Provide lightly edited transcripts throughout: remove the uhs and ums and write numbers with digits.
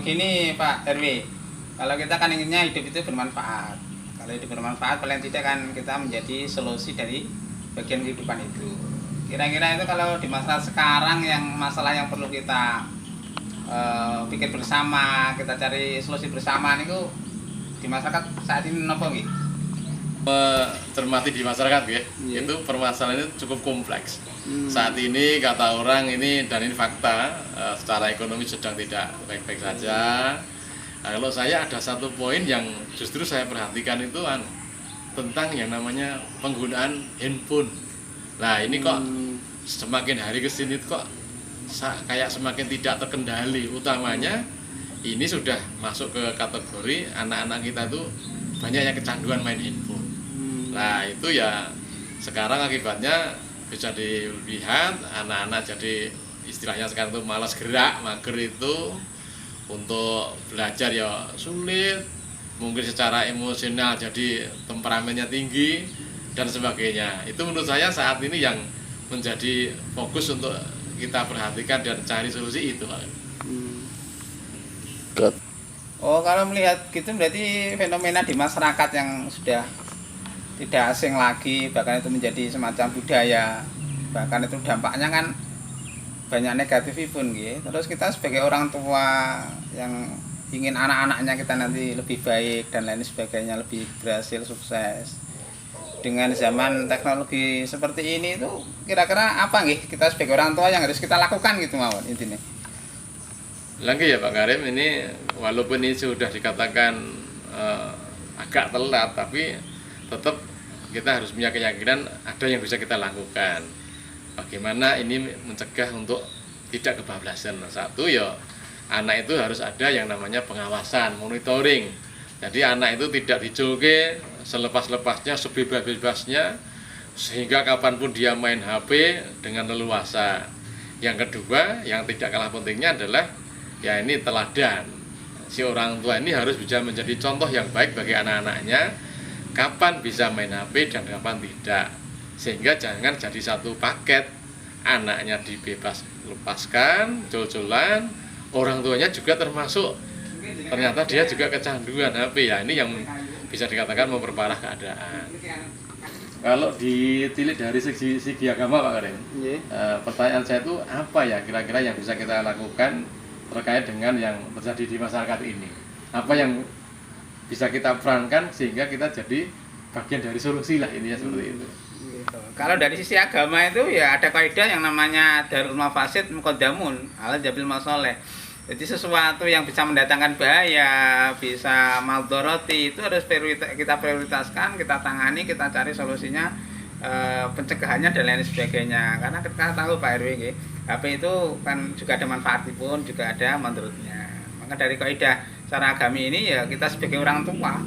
Gini Pak RW, kalau kita kan inginnya hidup itu bermanfaat. Kalau hidup bermanfaat, paling tidak kan kita menjadi solusi dari bagian kehidupan itu. Kira-kira itu kalau di masalah sekarang yang masalah yang perlu kita pikir bersama, kita cari solusi bersama itu di masyarakat saat ini nopo nggih? Cermati di masyarakat ya, itu permasalahan itu cukup kompleks. Saat ini kata orang ini dan ini fakta, secara ekonomi sedang tidak baik-baik saja. Nah, kalau saya ada satu poin yang justru saya perhatikan itu tentang yang namanya penggunaan handphone. Nah ini kok semakin hari ke sini kok kayak semakin tidak terkendali. Utamanya ini sudah masuk ke kategori anak-anak kita tuh banyak yang kecanduan main handphone. Nah itu ya sekarang akibatnya bisa dilihat anak-anak jadi istilahnya sekarang tuh malas gerak, mager itu untuk belajar ya sulit, mungkin secara emosional jadi temperamennya tinggi dan sebagainya. Itu menurut saya saat ini yang menjadi fokus untuk kita perhatikan dan cari solusi itu Pak. Oh, kalau melihat gitu berarti fenomena di masyarakat yang sudah tidak asing lagi, bahkan itu menjadi semacam budaya, bahkan itu dampaknya kan banyak negatif pun gitu. Terus kita sebagai orang tua yang ingin anak-anaknya kita nanti lebih baik dan lain sebagainya, lebih berhasil sukses dengan zaman teknologi seperti ini itu kira-kira apa nih kita sebagai orang tua yang harus kita lakukan gitu mawon intinya? Lagi ya Pak Karim, ini walaupun ini sudah dikatakan agak telat, tapi tetap kita harus punya keyakinan ada yang bisa kita lakukan. Bagaimana ini mencegah untuk tidak kebablasan? Satu ya, anak itu harus ada yang namanya pengawasan, monitoring. Jadi anak itu tidak dijolke selepas-lepasnya, sebebas-bebasnya, sehingga kapanpun dia main HP dengan leluasa. Yang kedua, yang tidak kalah pentingnya adalah ya ini teladan. Si orang tua ini harus bisa menjadi contoh yang baik bagi anak-anaknya, kapan bisa main HP dan kapan tidak. Sehingga jangan jadi satu paket, anaknya dibebas lepaskan, jol-jolan, orang tuanya juga termasuk ternyata dia juga kecanduan HP. Ya ini yang bisa dikatakan memperparah keadaan. Kalau ditilik dari segi agama Pak Karim, pertanyaan saya itu apa ya kira-kira yang bisa kita lakukan terkait dengan yang terjadi di masyarakat ini? Apa yang bisa kita perankan sehingga kita jadi bagian dari solusi lah, intinya seperti itu. Kalau dari sisi agama itu ya ada kaidah yang namanya darul mafasid muqaddamun ala jabil masoleh. Jadi sesuatu yang bisa mendatangkan bahaya, bisa maldoroti itu harus kita prioritaskan, kita tangani, kita cari solusinya, pencegahannya dan lain sebagainya. Karena kita tahu Pak RW, HP itu kan juga ada manfaat pun, juga ada mandorotnya. Maka dari kaidah secara agami ini ya kita sebagai orang tua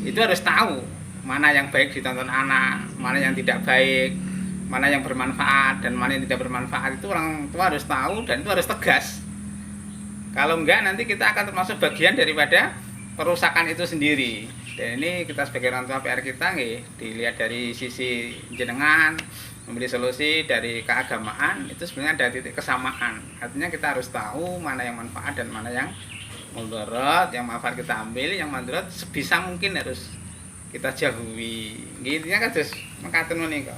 itu harus tahu mana yang baik ditonton anak, mana yang tidak baik, mana yang bermanfaat dan mana yang tidak bermanfaat. Itu orang tua harus tahu dan itu harus tegas. Kalau enggak nanti kita akan termasuk bagian daripada perusakan itu sendiri. Dan ini kita sebagai orang tua PR kita dilihat dari sisi jenengan memberi solusi dari keagamaan itu sebenarnya ada titik kesamaan. Artinya kita harus tahu mana yang manfaat dan mana yang mudarat, yang manfaat kita ambil, yang mudarat sebisa mungkin harus kita jauhi. Intinya kan terus mengatakan ini kok.